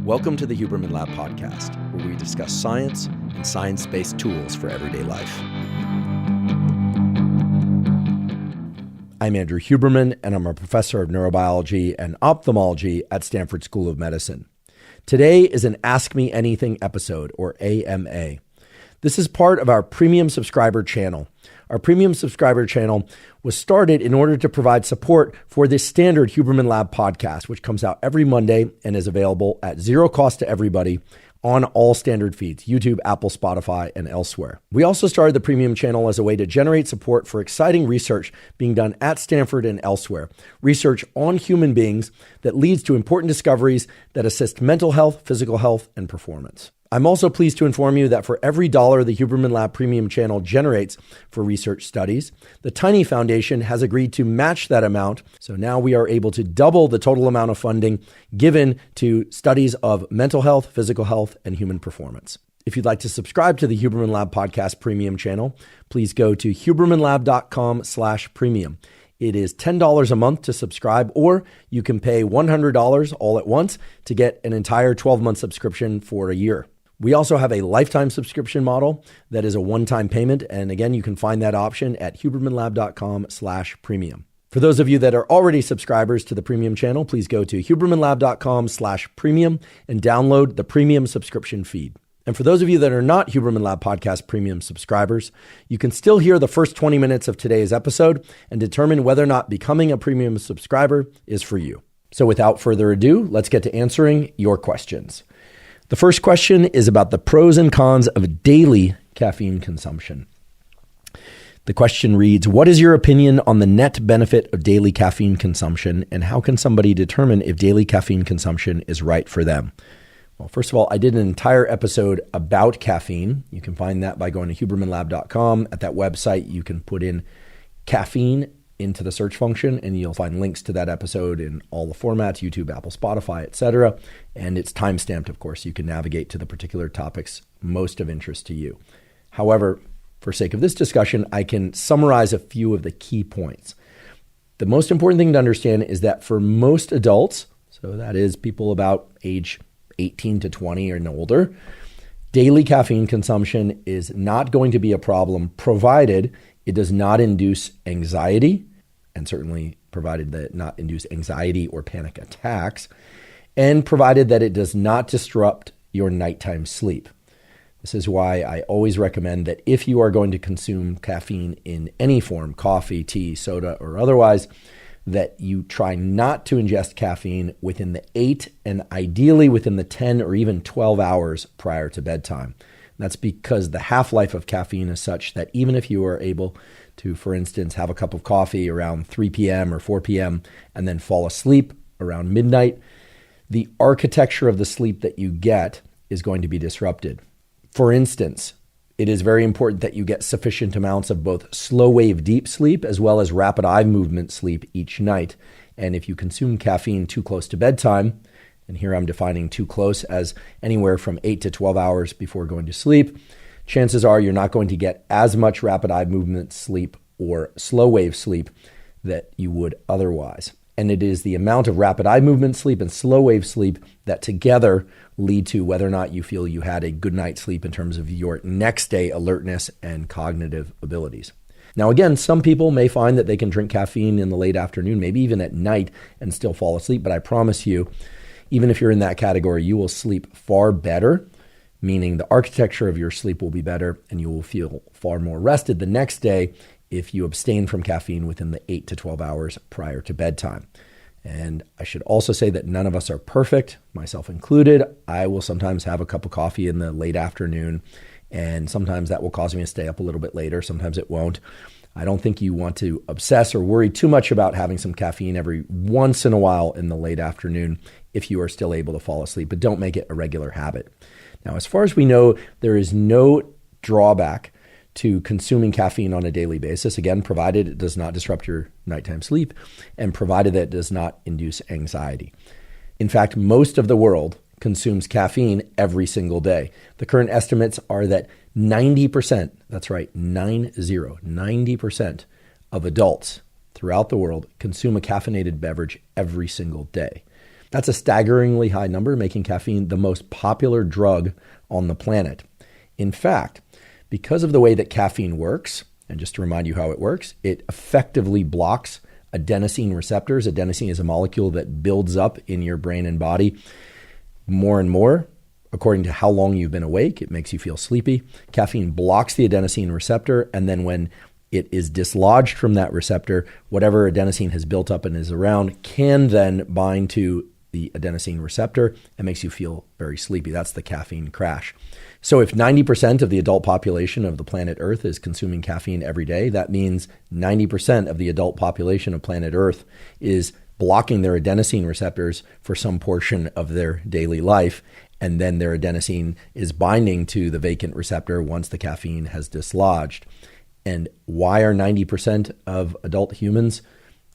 Welcome to the Huberman Lab podcast, where we discuss science and science-based tools for everyday life. I'm Andrew Huberman, and I'm a professor of neurobiology and ophthalmology at Stanford School of Medicine. Today is an Ask Me Anything episode, or AMA. This is part of our premium subscriber channel. Our premium subscriber channel was started in order to provide support for this standard Huberman Lab podcast, which comes out every Monday and is available at zero cost to everybody on all standard feeds, YouTube, Apple, Spotify, and elsewhere. We also started the premium channel as a way to generate support for exciting research being done at Stanford and elsewhere, research on human beings that leads to important discoveries that assist mental health, physical health, and performance. I'm also pleased to inform you that for every $1 the Huberman Lab Premium channel generates for research studies, the Tiny Foundation has agreed to match that amount. So now we are able to double the total amount of funding given to studies of mental health, physical health, and human performance. If you'd like to subscribe to the Huberman Lab Podcast Premium channel, please go to hubermanlab.com/premium. It is $10 a month to subscribe, or you can pay $100 all at once to get an entire 12-month subscription for a year. We also have a lifetime subscription model that is a one-time payment. And again, you can find that option at hubermanlab.com/premium. For those of you that are already subscribers to the premium channel, please go to hubermanlab.com/premium and download the premium subscription feed. And for those of you that are not Huberman Lab Podcast Premium subscribers, you can still hear the first 20 minutes of today's episode and determine whether or not becoming a premium subscriber is for you. So without further ado, let's get to answering your questions. The first question is about the pros and cons of daily caffeine consumption. The question reads, what is your opinion on the net benefit of daily caffeine consumption, and how can somebody determine if daily caffeine consumption is right for them? Well, first of all, I did an entire episode about caffeine. You can find that by going to hubermanlab.com. At that website, you can put in caffeine into the search function, and you'll find links to that episode in all the formats, YouTube, Apple, Spotify, etc. And it's time-stamped, of course. You can navigate to the particular topics most of interest to you. However, for sake of this discussion, I can summarize a few of the key points. The most important thing to understand is that for most adults, so that is people about age 18 to 20 and older, daily caffeine consumption is not going to be a problem provided it does not induce anxiety, and certainly provided that it not induce anxiety or panic attacks, and provided that it does not disrupt your nighttime sleep. This is why I always recommend that if you are going to consume caffeine in any form, coffee, tea, soda, or otherwise, that you try not to ingest caffeine within the 8 and ideally within the 10 or even 12 hours prior to bedtime. That's because the half-life of caffeine is such that even if you are able to, for instance, have a cup of coffee around 3 p.m. or 4 p.m. and then fall asleep around midnight, the architecture of the sleep that you get is going to be disrupted. For instance, it is very important that you get sufficient amounts of both slow-wave deep sleep as well as rapid eye movement sleep each night. And if you consume caffeine too close to bedtime, and here I'm defining too close as anywhere from 8 to 12 hours before going to sleep, chances are you're not going to get as much rapid eye movement sleep or slow wave sleep that you would otherwise. And it is the amount of rapid eye movement sleep and slow wave sleep that together lead to whether or not you feel you had a good night's sleep in terms of your next day alertness and cognitive abilities. Now, again, some people may find that they can drink caffeine in the late afternoon, maybe even at night, and still fall asleep. But I promise you, even if you're in that category, you will sleep far better, meaning the architecture of your sleep will be better and you will feel far more rested the next day if you abstain from caffeine within the 8 to 12 hours prior to bedtime. And I should also say that none of us are perfect, myself included. I will sometimes have a cup of coffee in the late afternoon, and sometimes that will cause me to stay up a little bit later. Sometimes it won't. I don't think you want to obsess or worry too much about having some caffeine every once in a while in the late afternoon if you are still able to fall asleep, but don't make it a regular habit. Now, as far as we know, there is no drawback to consuming caffeine on a daily basis, again, provided it does not disrupt your nighttime sleep and provided that it does not induce anxiety. In fact, most of the world consumes caffeine every single day. The current estimates are that 90%, that's right, 90% of adults throughout the world consume a caffeinated beverage every single day. That's a staggeringly high number, making caffeine the most popular drug on the planet. In fact, because of the way that caffeine works, and just to remind you how it works, it effectively blocks adenosine receptors. Adenosine is a molecule that builds up in your brain and body more and more according to how long you've been awake. It makes you feel sleepy. Caffeine blocks the adenosine receptor, and then when it is dislodged from that receptor, whatever adenosine has built up and is around can then bind to the adenosine receptor and makes you feel very sleepy. That's the caffeine crash. So if 90% of the adult population of the planet Earth is consuming caffeine every day, that means 90% of the adult population of planet Earth is blocking their adenosine receptors for some portion of their daily life. And then their adenosine is binding to the vacant receptor once the caffeine has dislodged. And why are 90% of adult humans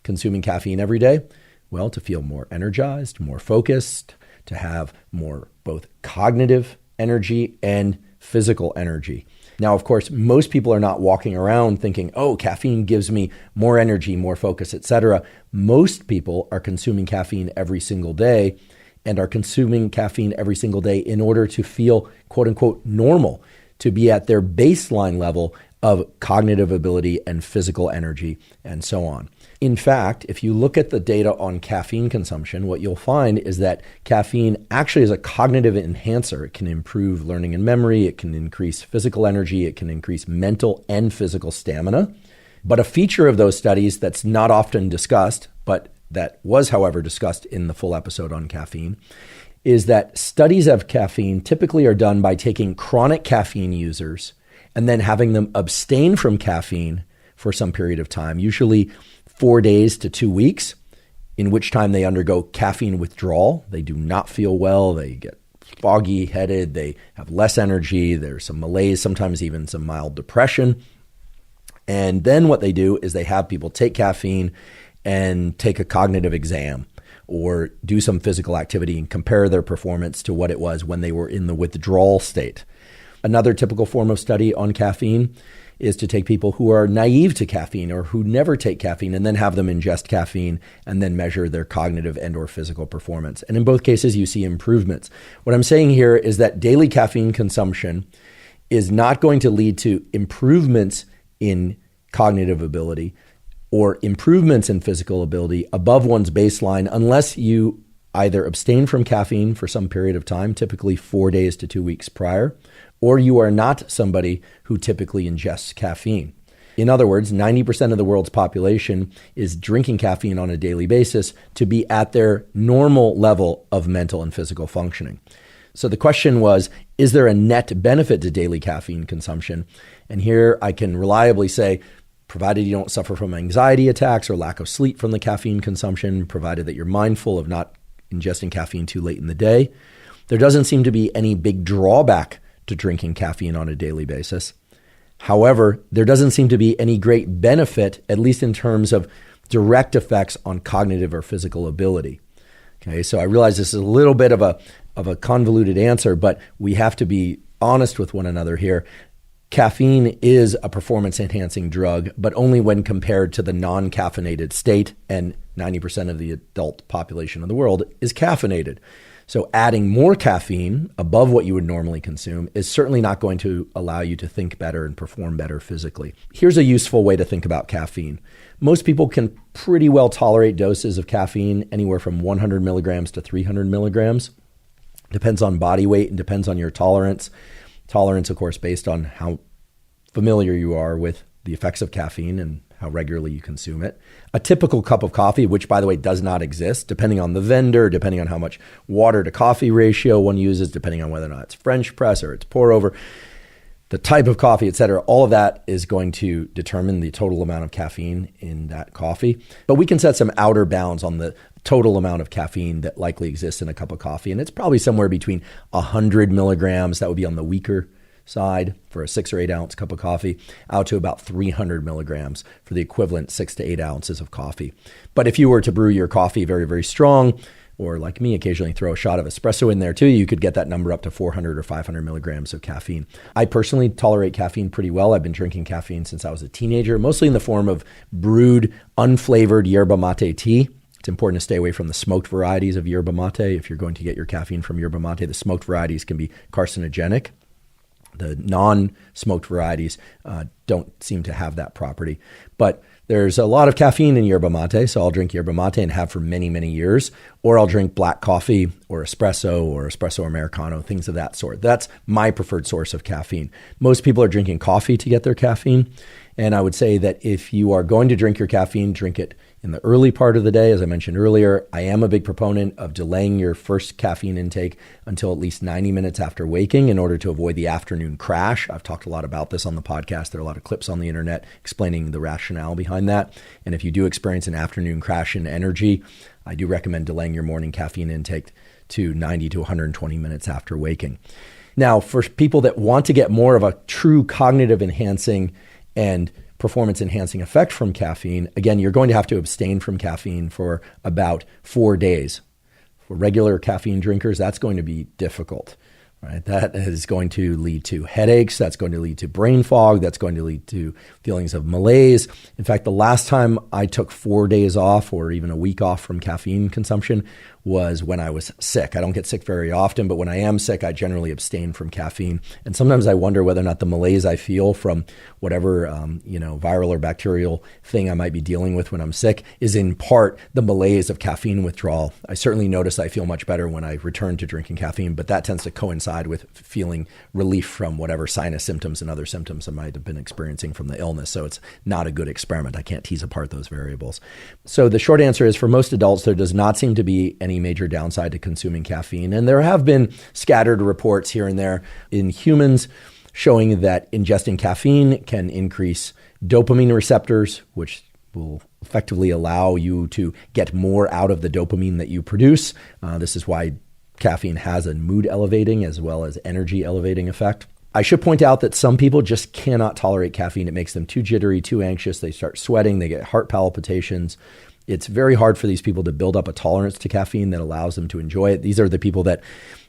consuming caffeine every day? Well, to feel more energized, more focused, to have more both cognitive energy and physical energy. Now, of course, most people are not walking around thinking, oh, caffeine gives me more energy, more focus, etc. Most people are consuming caffeine every single day and are consuming caffeine every single day in order to feel, quote unquote, normal, to be at their baseline level of cognitive ability and physical energy and so on. In fact, if you look at the data on caffeine consumption, what you'll find is that caffeine actually is a cognitive enhancer. It can improve learning and memory. It can increase physical energy. It can increase mental and physical stamina. But a feature of those studies that's not often discussed, but that was, however, discussed in the full episode on caffeine, is that studies of caffeine typically are done by taking chronic caffeine users and then having them abstain from caffeine for some period of time, usually 4 days to 2 weeks, in which time they undergo caffeine withdrawal. They do not feel well. They get foggy headed. They have less energy. There's some malaise, sometimes even some mild depression. And then what they do is they have people take caffeine and take a cognitive exam or do some physical activity and compare their performance to what it was when they were in the withdrawal state. Another typical form of study on caffeine is to take people who are naive to caffeine or who never take caffeine and then have them ingest caffeine and then measure their cognitive and or physical performance. And in both cases, you see improvements. What I'm saying here is that daily caffeine consumption is not going to lead to improvements in cognitive ability or improvements in physical ability above one's baseline unless you either abstain from caffeine for some period of time, typically 4 days to 2 weeks prior, or you are not somebody who typically ingests caffeine. In other words, 90% of the world's population is drinking caffeine on a daily basis to be at their normal level of mental and physical functioning. So the question was, is there a net benefit to daily caffeine consumption? And here I can reliably say, provided you don't suffer from anxiety attacks or lack of sleep from the caffeine consumption, provided that you're mindful of not ingesting caffeine too late in the day, there doesn't seem to be any big drawback to drinking caffeine on a daily basis. However, there doesn't seem to be any great benefit, at least in terms of direct effects on cognitive or physical ability. Okay, so I realize this is a little bit of a convoluted answer, but we have to be honest with one another here. Caffeine is a performance-enhancing drug, but only when compared to the non-caffeinated state, and 90% of the adult population of the world is caffeinated. So adding more caffeine above what you would normally consume is certainly not going to allow you to think better and perform better physically. Here's a useful way to think about caffeine. Most people can pretty well tolerate doses of caffeine anywhere from 100 milligrams to 300 milligrams. Depends on body weight and depends on your tolerance. Tolerance, of course, based on how familiar you are with the effects of caffeine and how regularly you consume it. A typical cup of coffee, which by the way does not exist, depending on the vendor, depending on how much water to coffee ratio one uses, depending on whether or not it's French press or it's pour over, the type of coffee, et cetera, all of that is going to determine the total amount of caffeine in that coffee. But we can set some outer bounds on the total amount of caffeine that likely exists in a cup of coffee. And it's probably somewhere between 100 milligrams, that would be on the weaker side for a 6 or 8 ounce cup of coffee, out to about 300 milligrams for the equivalent 6 to 8 ounces of coffee. But if you were to brew your coffee very, very strong, or like me, occasionally throw a shot of espresso in there too, you could get that number up to 400 or 500 milligrams of caffeine. I personally tolerate caffeine pretty well. I've been drinking caffeine since I was a teenager, mostly in the form of brewed, unflavored yerba mate tea. It's important to stay away from the smoked varieties of yerba mate. If you're going to get your caffeine from yerba mate, the smoked varieties can be carcinogenic. The non-smoked varieties don't seem to have that property. But there's a lot of caffeine in yerba mate, so I'll drink yerba mate and have for many, many years. Or I'll drink black coffee or espresso Americano, things of that sort. That's my preferred source of caffeine. Most people are drinking coffee to get their caffeine. And I would say that if you are going to drink your caffeine, drink it in the early part of the day. As I mentioned earlier, I am a big proponent of delaying your first caffeine intake until at least 90 minutes after waking in order to avoid the afternoon crash. I've talked a lot about this on the podcast. There are a lot of clips on the internet explaining the rationale behind that. And if you do experience an afternoon crash in energy, I do recommend delaying your morning caffeine intake to 90 to 120 minutes after waking. Now, for people that want to get more of a true cognitive enhancing and performance enhancing effect from caffeine, again, you're going to have to abstain from caffeine for about 4 days. For regular caffeine drinkers, that's going to be difficult, right? That is going to lead to headaches. That's going to lead to brain fog. That's going to lead to feelings of malaise. In fact, the last time I took 4 days off or even a week off from caffeine consumption was when I was sick. I don't get sick very often, but when I am sick, I generally abstain from caffeine. And sometimes I wonder whether or not the malaise I feel from whatever viral or bacterial thing I might be dealing with when I'm sick is in part the malaise of caffeine withdrawal. I certainly notice I feel much better when I return to drinking caffeine, but that tends to coincide with feeling relief from whatever sinus symptoms and other symptoms I might have been experiencing from the illness. So it's not a good experiment. I can't tease apart those variables. So the short answer is, for most adults, there does not seem to be any major downside to consuming caffeine. And there have been scattered reports here and there in humans showing that ingesting caffeine can increase dopamine receptors, which will effectively allow you to get more out of the dopamine that you produce. This is why caffeine has a mood elevating as well as energy elevating effect. I should point out that some people just cannot tolerate caffeine. It makes them too jittery, too anxious. They start sweating. They get heart palpitations. It's very hard for these people to build up a tolerance to caffeine that allows them to enjoy it. These are the people that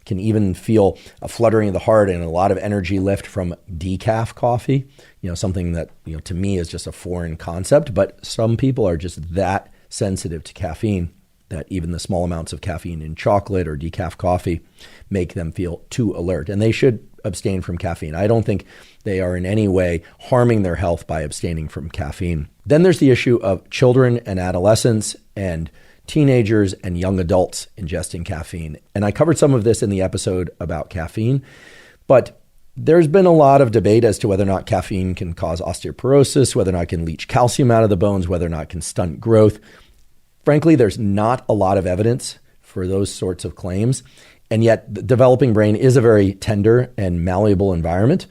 can even feel a fluttering of the heart and a lot of energy lift from decaf coffee, something that, to me is just a foreign concept. But some people are just that sensitive to caffeine that even the small amounts of caffeine in chocolate or decaf coffee make them feel too alert. And they should abstain from caffeine. I don't think they are in any way harming their health by abstaining from caffeine. Then there's the issue of children and adolescents and teenagers and young adults ingesting caffeine. And I covered some of this in the episode about caffeine, but there's been a lot of debate as to whether or not caffeine can cause osteoporosis, whether or not it can leach calcium out of the bones, whether or not it can stunt growth. Frankly, there's not a lot of evidence for those sorts of claims. And yet the developing brain is a very tender and malleable environment.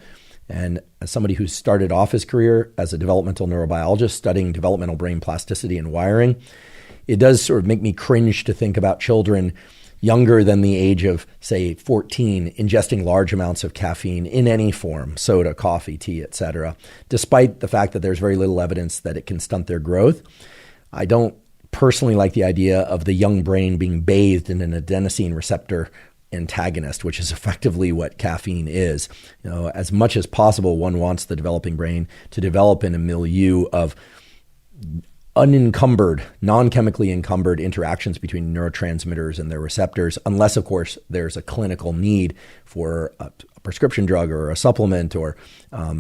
And as somebody who started off his career as a developmental neurobiologist studying developmental brain plasticity and wiring, it does sort of make me cringe to think about children younger than the age of, say, 14, ingesting large amounts of caffeine in any form, soda, coffee, tea, etc., despite the fact that there's very little evidence that it can stunt their growth. I don't personally like the idea of the young brain being bathed in an adenosine receptor antagonist, which is effectively what caffeine is. As much as possible, one wants the developing brain to develop in a milieu of unencumbered, non-chemically encumbered interactions between neurotransmitters and their receptors, unless, of course, there's a clinical need for a prescription drug or a supplement or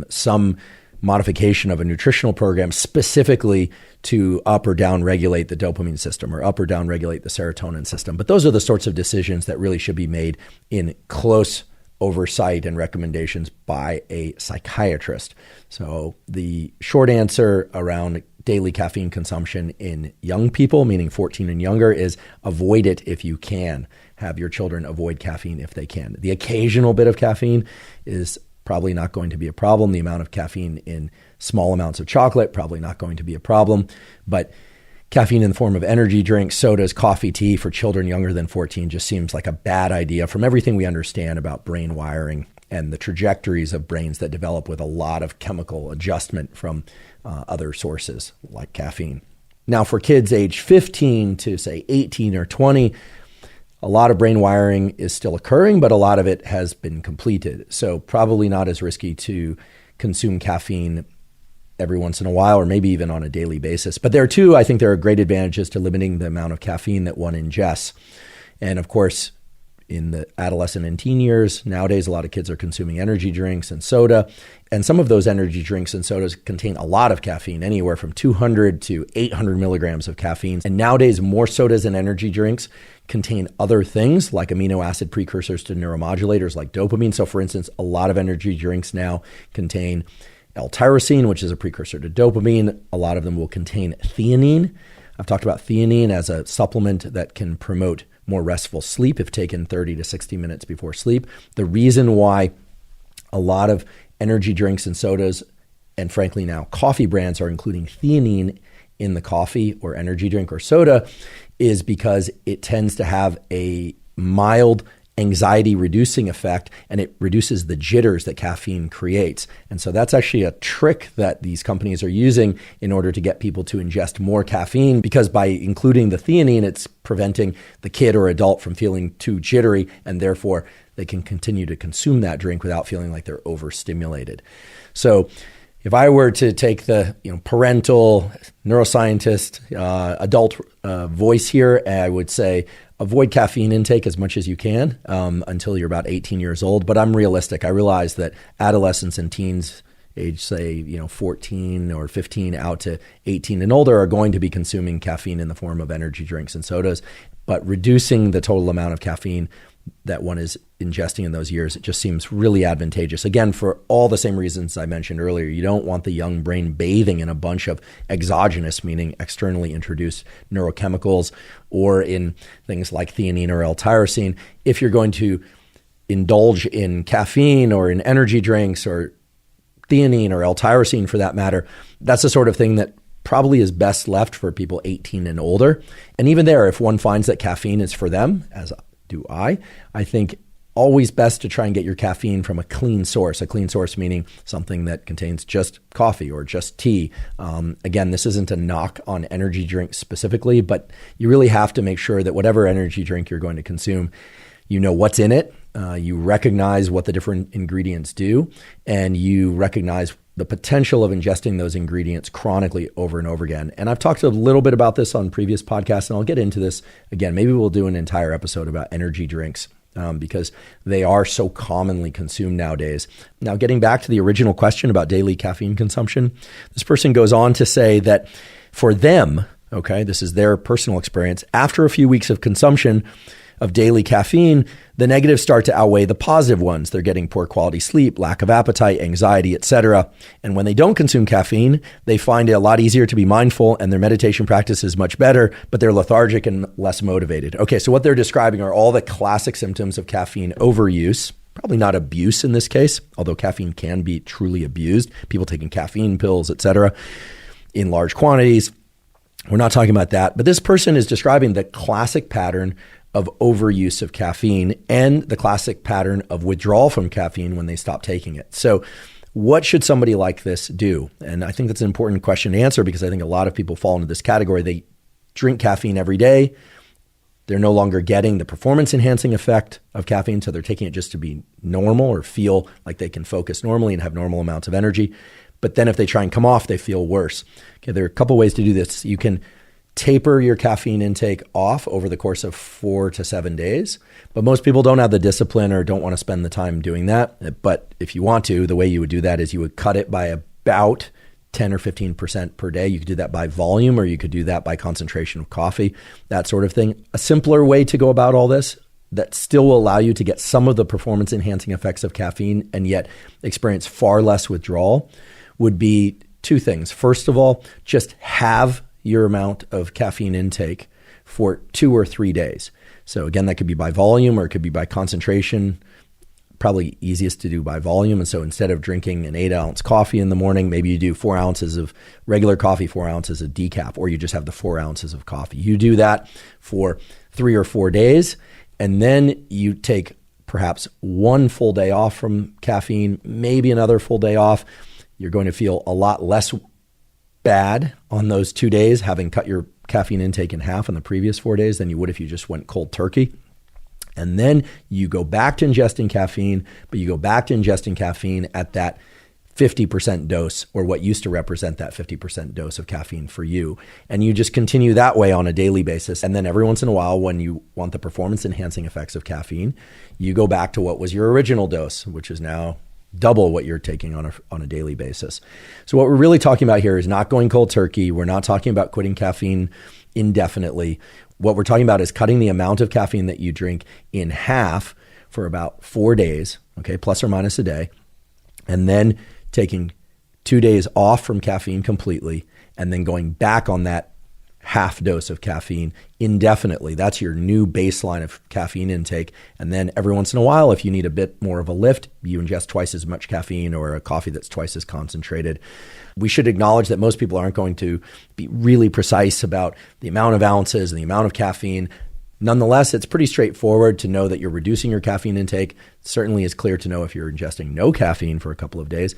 some modification of a nutritional program specifically to up or down regulate the dopamine system or up or down regulate the serotonin system. But those are the sorts of decisions that really should be made in close oversight and recommendations by a psychiatrist. So the short answer around daily caffeine consumption in young people, meaning 14 and younger, is avoid it if you can. Have your children avoid caffeine if they can. The occasional bit of caffeine is probably not going to be a problem. The amount of caffeine in small amounts of chocolate, probably not going to be a problem. But caffeine in the form of energy drinks, sodas, coffee, tea for children younger than 14 just seems like a bad idea from everything we understand about brain wiring and the trajectories of brains that develop with a lot of chemical adjustment from other sources like caffeine. Now, for kids age 15 to say 18 or 20, a lot of brain wiring is still occurring, but a lot of it has been completed. So probably not as risky to consume caffeine every once in a while, or maybe even on a daily basis. But there too, I think there are great advantages to limiting the amount of caffeine that one ingests. And of course, in the adolescent and teen years, nowadays, a lot of kids are consuming energy drinks and soda. And some of those energy drinks and sodas contain a lot of caffeine, anywhere from 200 to 800 milligrams of caffeine. And nowadays, more sodas and energy drinks contain other things like amino acid precursors to neuromodulators like dopamine. So for instance, a lot of energy drinks now contain L-tyrosine, which is a precursor to dopamine. A lot of them will contain theanine. I've talked about theanine as a supplement that can promote more restful sleep if taken 30 to 60 minutes before sleep. The reason why a lot of energy drinks and sodas, and frankly now coffee brands, are including theanine in the coffee or energy drink or soda is because it tends to have a mild anxiety reducing effect, and it reduces the jitters that caffeine creates. And so that's actually a trick that these companies are using in order to get people to ingest more caffeine, because by including the theanine, it's preventing the kid or adult from feeling too jittery, and therefore they can continue to consume that drink without feeling like they're overstimulated. So if I were to take the parental neuroscientist adult voice here, I would say avoid caffeine intake as much as you can until you're about 18 years old. But I'm realistic. I realize that adolescents and teens, age say 14 or 15 out to 18 and older, are going to be consuming caffeine in the form of energy drinks and sodas. But reducing the total amount of caffeine that one is ingesting in those years, it just seems really advantageous. Again, for all the same reasons I mentioned earlier, you don't want the young brain bathing in a bunch of exogenous, meaning externally introduced neurochemicals, or in things like theanine or L-tyrosine. If you're going to indulge in caffeine or in energy drinks or theanine or L-tyrosine for that matter, that's the sort of thing that probably is best left for people 18 and older. And even there, if one finds that caffeine is for them, as do I think always best to try and get your caffeine from a clean source meaning something that contains just coffee or just tea. Again, this isn't a knock on energy drinks specifically, but you really have to make sure that whatever energy drink you're going to consume, you know what's in it, you recognize what the different ingredients do, and you recognize the potential of ingesting those ingredients chronically over and over again. And I've talked a little bit about this on previous podcasts, and I'll get into this again. Maybe we'll do an entire episode about energy drinks because they are so commonly consumed nowadays. Now, getting back to the original question about daily caffeine consumption, this person goes on to say that for them, okay, this is their personal experience, after a few weeks of consumption of daily caffeine, the negatives start to outweigh the positive ones. They're getting poor quality sleep, lack of appetite, anxiety, etc. And when they don't consume caffeine, they find it a lot easier to be mindful, and their meditation practice is much better, but they're lethargic and less motivated. Okay, so what they're describing are all the classic symptoms of caffeine overuse. Probably not abuse in this case, although caffeine can be truly abused. People taking caffeine pills, etc., in large quantities. We're not talking about that. But this person is describing the classic pattern of overuse of caffeine and the classic pattern of withdrawal from caffeine when they stop taking it. So what should somebody like this do? And I think that's an important question to answer, because I think a lot of people fall into this category. They drink caffeine every day. They're no longer getting the performance enhancing effect of caffeine, so they're taking it just to be normal or feel like they can focus normally and have normal amounts of energy. But then if they try and come off, they feel worse. Okay, there are a couple ways to do this. You can taper your caffeine intake off over the course of 4 to 7 days. But most people don't have the discipline or don't want to spend the time doing that. But if you want to, the way you would do that is you would cut it by about 10 or 15% per day. You could do that by volume, or you could do that by concentration of coffee, that sort of thing. A simpler way to go about all this that still will allow you to get some of the performance enhancing effects of caffeine and yet experience far less withdrawal would be two things. First of all, just have your amount of caffeine intake for 2 or 3 days. So again, that could be by volume or it could be by concentration. Probably easiest to do by volume. And so instead of drinking an 8-ounce coffee in the morning, maybe you do 4 ounces of regular coffee, 4 ounces of decaf, or you just have the 4 ounces of coffee. You do that for 3 or 4 days, and then you take perhaps 1 full day off from caffeine, maybe another full day off. You're going to feel a lot less bad on those 2 days, having cut your caffeine intake in half in the previous 4 days than you would if you just went cold turkey. And then you go back to ingesting caffeine, but you go back to ingesting caffeine at that 50% dose, or what used to represent that 50% dose of caffeine for you. And you just continue that way on a daily basis. And then every once in a while, when you want the performance enhancing effects of caffeine, you go back to what was your original dose, which is now double what you're taking on a daily basis. So what we're really talking about here is not going cold turkey. We're not talking about quitting caffeine indefinitely. What we're talking about is cutting the amount of caffeine that you drink in half for about 4 days, okay, plus or minus a day, and then taking 2 days off from caffeine completely, and then going back on that half dose of caffeine indefinitely. That's your new baseline of caffeine intake. And then every once in a while, if you need a bit more of a lift, you ingest twice as much caffeine or a coffee that's twice as concentrated. We should acknowledge that most people aren't going to be really precise about the amount of ounces and the amount of caffeine. Nonetheless, it's pretty straightforward to know that you're reducing your caffeine intake. It certainly is clear to know if you're ingesting no caffeine for a couple of days.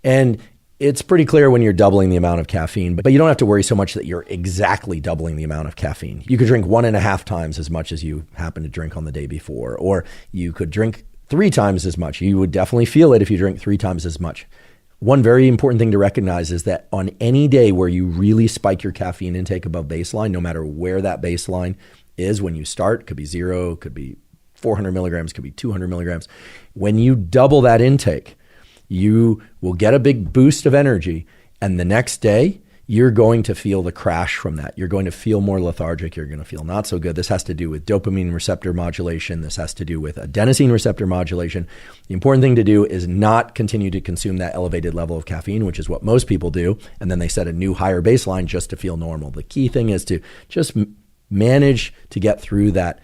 And it's pretty clear when you're doubling the amount of caffeine, but you don't have to worry so much that you're exactly doubling the amount of caffeine. You could drink 1.5 times as much as you happen to drink on the day before, or you could drink 3 times as much. You would definitely feel it if you drink 3 times as much. One very important thing to recognize is that on any day where you really spike your caffeine intake above baseline, no matter where that baseline is when you start, could be 0, could be 400 milligrams, could be 200 milligrams. When you double that intake, you will get a big boost of energy, and the next day, you're going to feel the crash from that. You're going to feel more lethargic. You're going to feel not so good. This has to do with dopamine receptor modulation. This has to do with adenosine receptor modulation. The important thing to do is not continue to consume that elevated level of caffeine, which is what most people do, and then they set a new higher baseline just to feel normal. The key thing is to just manage to get through that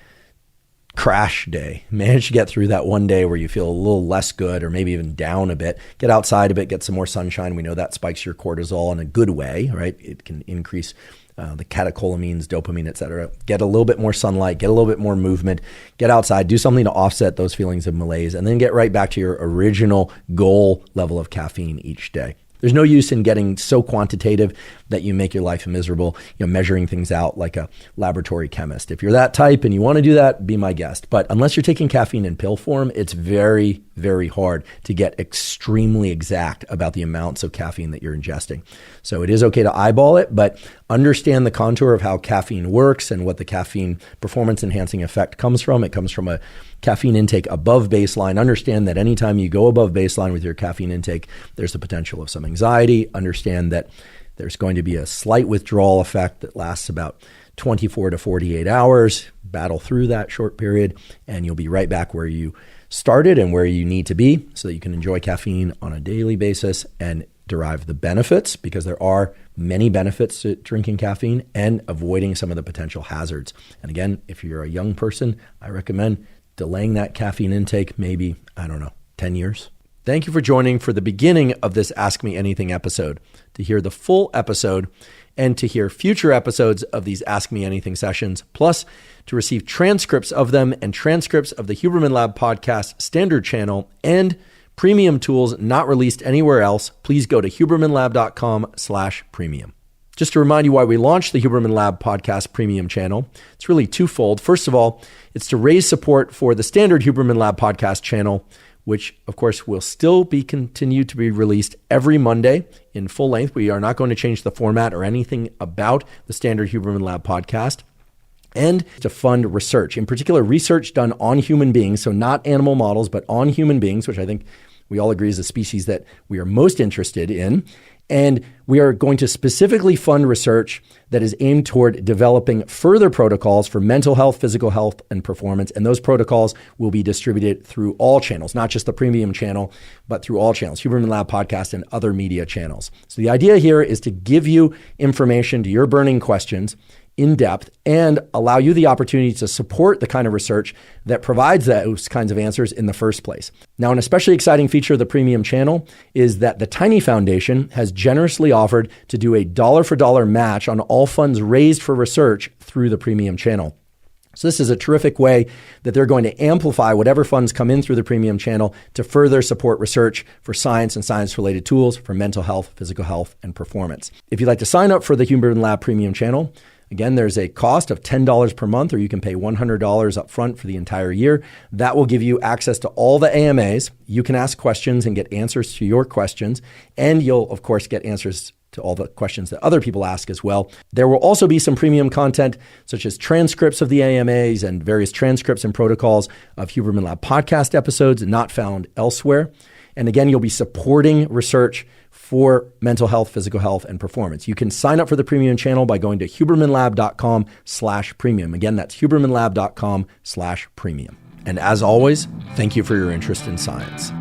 crash day, manage to get through that one day where you feel a little less good or maybe even down a bit. Get outside a bit, get some more sunshine. We know that spikes your cortisol in a good way, right? It can increase the catecholamines, dopamine, et cetera. Get a little bit more sunlight, get a little bit more movement, get outside, do something to offset those feelings of malaise, and then get right back to your original goal level of caffeine each day. There's no use in getting so quantitative that you make your life miserable, measuring things out like a laboratory chemist. If you're that type and you want to do that, be my guest. But unless you're taking caffeine in pill form, it's very, very hard to get extremely exact about the amounts of caffeine that you're ingesting. So it is okay to eyeball it, but understand the contour of how caffeine works and what the caffeine performance enhancing effect comes from. It comes from a caffeine intake above baseline. Understand that anytime you go above baseline with your caffeine intake, there's the potential of some anxiety. Understand that there's going to be a slight withdrawal effect that lasts about 24 to 48 hours. Battle through that short period, and you'll be right back where you started and where you need to be so that you can enjoy caffeine on a daily basis and derive the benefits, because there are many benefits to drinking caffeine, and avoiding some of the potential hazards. And again, if you're a young person, I recommend delaying that caffeine intake, maybe, 10 years. Thank you for joining for the beginning of this Ask Me Anything episode. To hear the full episode and to hear future episodes of these Ask Me Anything sessions, plus to receive transcripts of them and transcripts of the Huberman Lab podcast standard channel and premium tools not released anywhere else, please go to hubermanlab.com/premium. Just to remind you why we launched the Huberman Lab Podcast Premium channel, it's really twofold. First of all, it's to raise support for the standard Huberman Lab Podcast channel, which of course will still be continued to be released every Monday in full length. We are not going to change the format or anything about the standard Huberman Lab Podcast. And to fund research, in particular research done on human beings, so not animal models, but on human beings, which I think we all agree is a species that we are most interested in. And we are going to specifically fund research that is aimed toward developing further protocols for mental health, physical health, and performance. And those protocols will be distributed through all channels, not just the premium channel, but through all channels, Huberman Lab Podcast and other media channels. So the idea here is to give you information to your burning questions in depth and allow you the opportunity to support the kind of research that provides those kinds of answers in the first place. Now, an especially exciting feature of the premium channel is that the Tiny Foundation has generously offered to do a dollar-for-dollar match on all funds raised for research through the premium channel. So this is a terrific way that they're going to amplify whatever funds come in through the premium channel to further support research for science and science-related tools for mental health, physical health, and performance. If you'd like to sign up for the Huberman Lab Premium channel, Again, there's a cost of $10 per month, or you can pay $100 up front for the entire year. That will give you access to all the AMAs. You can ask questions and get answers to your questions, and you'll, of course, get answers to all the questions that other people ask as well. There will also be some premium content, such as transcripts of the AMAs and various transcripts and protocols of Huberman Lab podcast episodes not found elsewhere. And again, you'll be supporting research for mental health, physical health, and performance. You can sign up for the premium channel by going to hubermanlab.com/premium. Again, that's hubermanlab.com/premium. And as always, thank you for your interest in science.